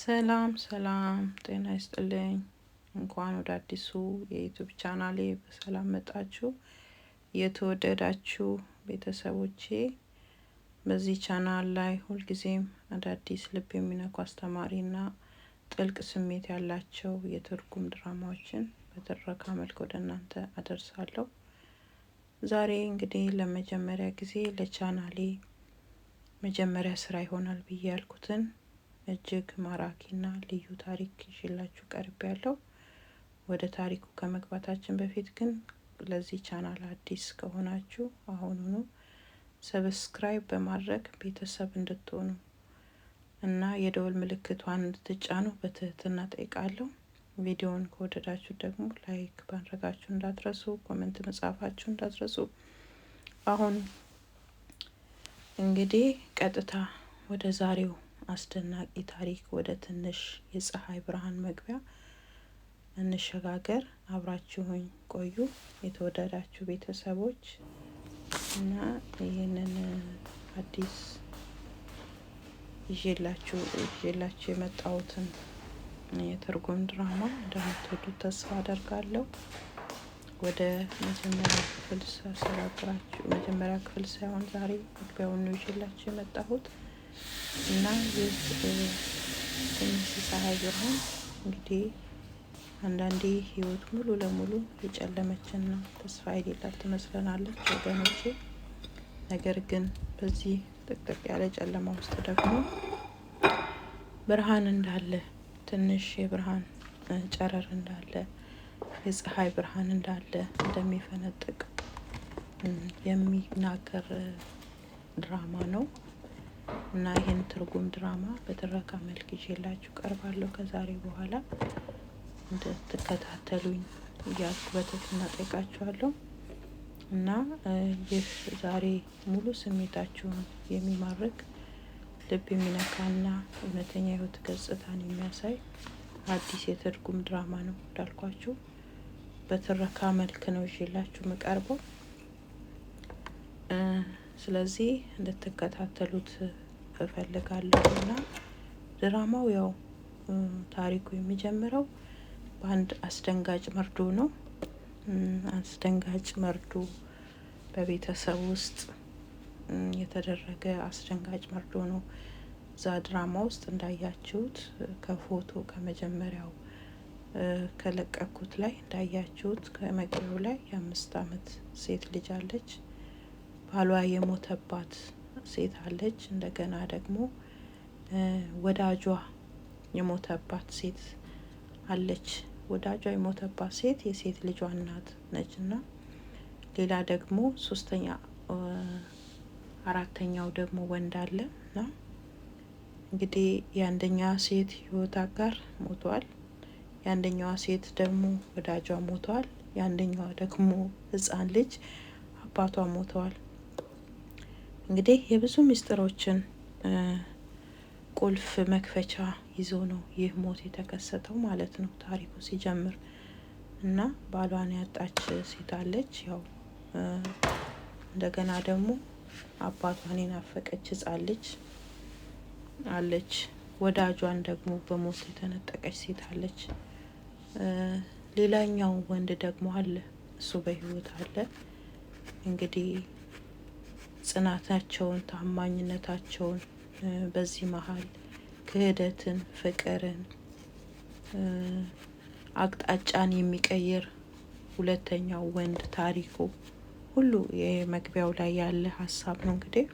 ሰላም ሰላም ጤና ይስጥልኝ። እንኳን ወደ አዲሱ የዩቲዩብ ቻናሌ በሰላም መጣችሁ። የተወደዳችሁ ቤተሰቦቼ በዚህ ቻናል ላይ ሁልጊዜም አዳዲስ ልብ የሚነኩ አስተማሪና ጥልቅ ስሜት ያላቸው የትርጉም ድራማዎችን በትረካ መልክ ወደ እናንተ አደርሳለሁ። ዛሬ እንግዲህ ለመጀመሪያ ጊዜ ለቻናሌ መጀመሪያ ስራ ይሆናል ብዬ ያልኩትን እጅግ ማራኪና ልዩ ታሪክ ይዤላችሁ ቀርቤያለሁ። ወደ ታሪኩ ከመግባታችን በፊት ግን ለዚህ ቻናል አዲስ ከሆናችሁ አሁኑኑ ሰብስክራይብ በማድረግ ቤተሰብ እንድትሆኑ እና የደወል ምልክቷን እንድትጫኑ በትህትና ጠይቃለሁ። ቪዲዮውን ከወደዳችሁ ደግሞ ላይክ ማድረጋችሁ እንዳትረሱ፣ ኮሜንት መጻፋችሁ እንዳትረሱ። አሁን እንግዲህ ቀጥታ ወደ ዛሬው አስደናቂ ታሪክ ወደ ትንሽ የፀሐይ ብርሃን መግቢያ እንሸጋገር። አብራችሁኝ ቆዩ የተወደዳችሁ ቤተሰቦች እና ይህንን አዲስ ይዤላችሁ የመጣሁትን የትርጉም ድራማ እንደምትወዱት ተስፋ አደርጋለሁ። ወደ መጀመሪያ ክፍል ሳሰራግራችሁ መጀመሪያ ክፍል ሳይሆን ዛሬ መግቢያውን ነው ይዤላችሁ የመጣሁት እና ይህ ትንሽ ፀሐይ ብርሃን እንግዲህ አንዳንዴ ህይወት ሙሉ ለሙሉ የጨለመችና ተስፋ የሌላት ትመስለናለች ወገኖቼ። ነገር ግን በዚህ ጥቅጥቅ ያለ ጨለማ ውስጥ ደግሞ ብርሃን እንዳለ፣ ትንሽ የብርሃን ጨረር እንዳለ፣ የፀሐይ ብርሃን እንዳለ እንደሚፈነጥቅ የሚናገር ድራማ ነው እና ይህን ትርጉም ድራማ በትረካ መልክ ይዤላችሁ ቀርባለሁ። ከዛሬ በኋላ እንድትከታተሉኝ እያልኩ በትህትና ጠይቃችኋለሁ እና ይህ ዛሬ ሙሉ ስሜታችሁን የሚማርክ ልብ የሚነካና እውነተኛ ህይወት ገጽታን የሚያሳይ አዲስ የትርጉም ድራማ ነው። እንዳልኳችሁ በትረካ መልክ ነው ይዤላችሁ የምቀርበው። ስለዚህ እንድትከታተሉት እፈልጋለሁ እና ድራማው ያው ታሪኩ የሚጀምረው በአንድ አስደንጋጭ መርዶ ነው። አስደንጋጭ መርዶ በቤተሰብ ውስጥ የተደረገ አስደንጋጭ መርዶ ነው። እዛ ድራማ ውስጥ እንዳያችሁት ከፎቶ ከመጀመሪያው ከለቀኩት ላይ እንዳያችሁት ከመግቢያው ላይ የ5 አመት ሴት ልጅ አለች። ባሏ የሞተባት ሴት አለች። እንደገና ደግሞ ወዳጇ የሞተባት ሴት አለች። ወዳጇ የሞተባት ሴት የሴት ልጇ እናት ነችና ሌላ ደግሞ አራተኛው ደግሞ ወንድ አለ እና እንግዲህ የአንደኛዋ ሴት ህይወት አጋር ሞቷል። የአንደኛዋ ሴት ደግሞ ወዳጇ ሞቷል። የአንደኛዋ ደግሞ ህፃን ልጅ አባቷ ሞተዋል። እንግዲህ የብዙ ምስጢሮችን ቁልፍ መክፈቻ ይዞ ነው ይህ ሞት የተከሰተው ማለት ነው ታሪኩ ሲጀምር እና ባሏን ያጣች ሴት አለች። ያው እንደገና ደግሞ አባቷን የናፈቀች ህፃን ልጅ አለች። ወዳጇን ደግሞ በሞት የተነጠቀች ሴት አለች። ሌላኛው ወንድ ደግሞ አለ፣ እሱ በህይወት አለ። እንግዲህ ጽናታቸውን፣ ታማኝነታቸውን በዚህ መሀል ክህደትን፣ ፍቅርን፣ አቅጣጫን የሚቀይር ሁለተኛው ወንድ ታሪኩ ሁሉ የመግቢያው ላይ ያለ ሀሳብ ነው። እንግዲህ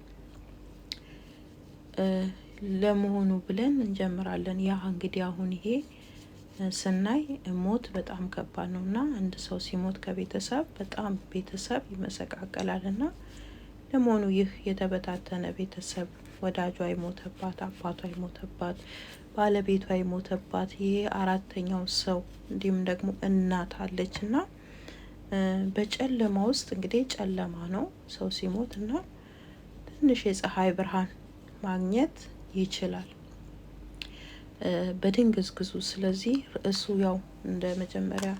ለመሆኑ ብለን እንጀምራለን። ያ እንግዲህ አሁን ይሄ ስናይ ሞት በጣም ከባድ ነው እና አንድ ሰው ሲሞት ከቤተሰብ በጣም ቤተሰብ ይመሰቃቀላል እና ለመሆኑ ይህ የተበታተነ ቤተሰብ ወዳጇ የሞተባት፣ አባቷ የሞተባት፣ ባለቤቷ የሞተባት ይሄ አራተኛው ሰው እንዲሁም ደግሞ እናት አለች እና በጨለማ ውስጥ እንግዲህ ጨለማ ነው ሰው ሲሞት እና ትንሽ የፀሐይ ብርሃን ማግኘት ይችላል በድንግዝግዙ። ስለዚህ ርዕሱ ያው እንደ መጀመሪያ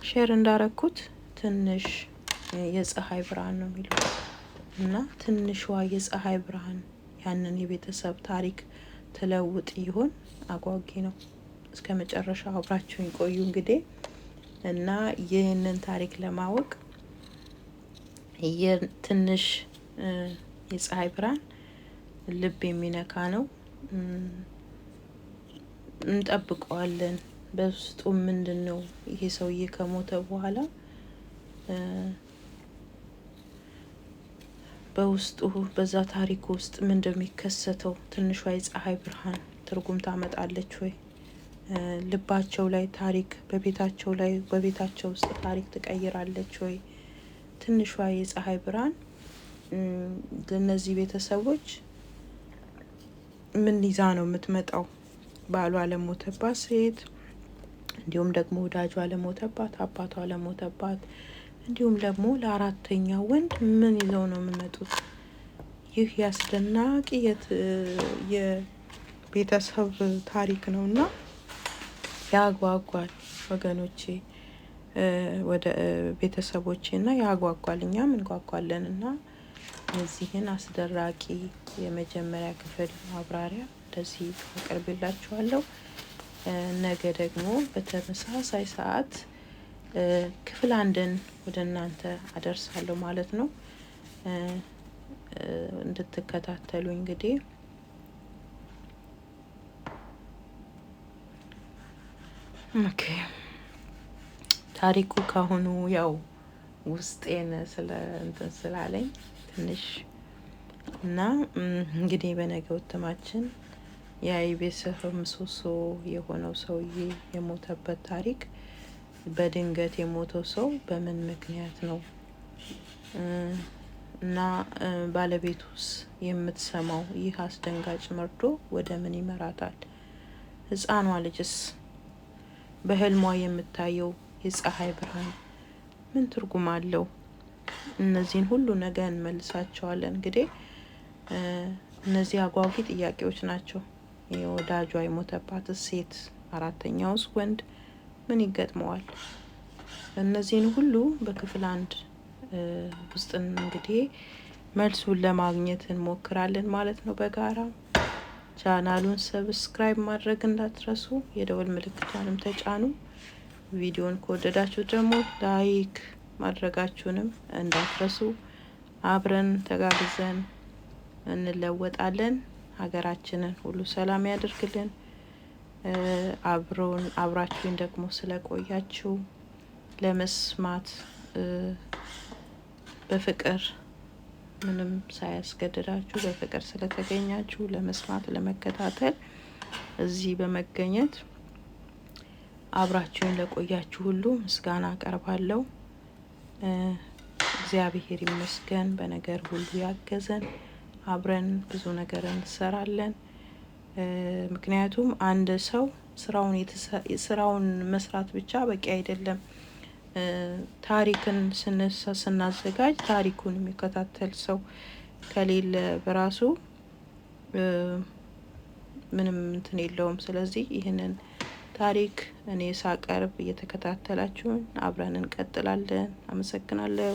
ሼር እንዳረኩት ትንሽ የፀሐይ ብርሃን ነው የሚለው እና ትንሿ የፀሐይ ብርሃን ያንን የቤተሰብ ታሪክ ትለውጥ ይሆን? አጓጊ ነው። እስከ መጨረሻው አብራችሁን ቆዩ እንግዲህ እና ይህንን ታሪክ ለማወቅ ትንሽ የፀሐይ ብርሃን ልብ የሚነካ ነው። እንጠብቀዋለን። በውስጡ ምንድነው ይሄ ሰውዬ ከሞተ በኋላ በውስጡ በዛ ታሪክ ውስጥ ምን እንደሚከሰተው ትንሿ የፀሐይ ብርሃን ትርጉም ታመጣለች ወይ? ልባቸው ላይ ታሪክ በቤታቸው ውስጥ ታሪክ ትቀይራለች ወይ? ትንሿ የፀሐይ ብርሃን ለእነዚህ ቤተሰቦች ምን ይዛ ነው የምትመጣው? ባሏ ለሞተባት ሴት፣ እንዲሁም ደግሞ ወዳጇ ለሞተባት፣ አባቷ ለሞተባት፣ እንዲሁም ደግሞ ለአራተኛው ወንድ ምን ይዘው ነው የሚመጡት? ይህ ያስደናቂ የቤተሰብ ታሪክ ነውና ያጓጓል ወገኖቼ፣ ወደ ቤተሰቦቼና ያጓጓል። እኛም እንጓጓለንና የዚህን አስደራቂ የመጀመሪያ ክፍል ማብራሪያ እንደዚህ አቀርብላችኋለሁ። ነገ ደግሞ በተመሳሳይ ሰዓት ክፍል አንድን ወደ እናንተ አደርሳለሁ ማለት ነው። እንድትከታተሉ እንግዲህ ኦኬ። ታሪኩ ካሁኑ ያው ውስጤን ስላለኝ ትንሽ እና እንግዲህ በነገው እትማችን የቤተሰብ ምሰሶ የሆነው ሰውዬ የሞተበት ታሪክ፣ በድንገት የሞተው ሰው በምን ምክንያት ነው እና ባለቤቱስ የምትሰማው ይህ አስደንጋጭ መርዶ ወደ ምን ይመራታል? ሕፃኗ ልጅስ በህልሟ የምታየው የፀሐይ ብርሃን ምን ትርጉም አለው? እነዚህን ሁሉ ነገ እንመልሳቸዋለን። እንግዲህ እነዚህ አጓጊ ጥያቄዎች ናቸው። የወዳጇ የሞተባት ሴት፣ አራተኛውስ ወንድ ምን ይገጥመዋል? እነዚህን ሁሉ በክፍል አንድ ውስጥ እንግዲህ መልሱን ለማግኘት እንሞክራለን ማለት ነው በጋራ። ቻናሉን ሰብስክራይብ ማድረግ እንዳትረሱ፣ የደወል ምልክቷንም ተጫኑ። ቪዲዮን ከወደዳችሁ ደግሞ ላይክ ማድረጋችሁንም እንዳትረሱ። አብረን ተጋግዘን እንለወጣለን። ሀገራችንን ሁሉ ሰላም ያደርግልን። አብራችሁን ደግሞ ስለቆያችሁ ለመስማት በፍቅር ምንም ሳያስገድዳችሁ በፍቅር ስለተገኛችሁ ለመስማት ለመከታተል እዚህ በመገኘት አብራችሁን ለቆያችሁ ሁሉ ምስጋና አቀርባለሁ። እግዚአብሔር ይመስገን በነገር ሁሉ ያገዘን። አብረን ብዙ ነገር እንሰራለን። ምክንያቱም አንድ ሰው ስራውን መስራት ብቻ በቂ አይደለም። ታሪክን ስናዘጋጅ ታሪኩን የሚከታተል ሰው ከሌለ በራሱ ምንም እንትን የለውም። ስለዚህ ይህንን ታሪክ እኔ ሳቀርብ እየተከታተላችሁን አብረን እንቀጥላለን። አመሰግናለሁ።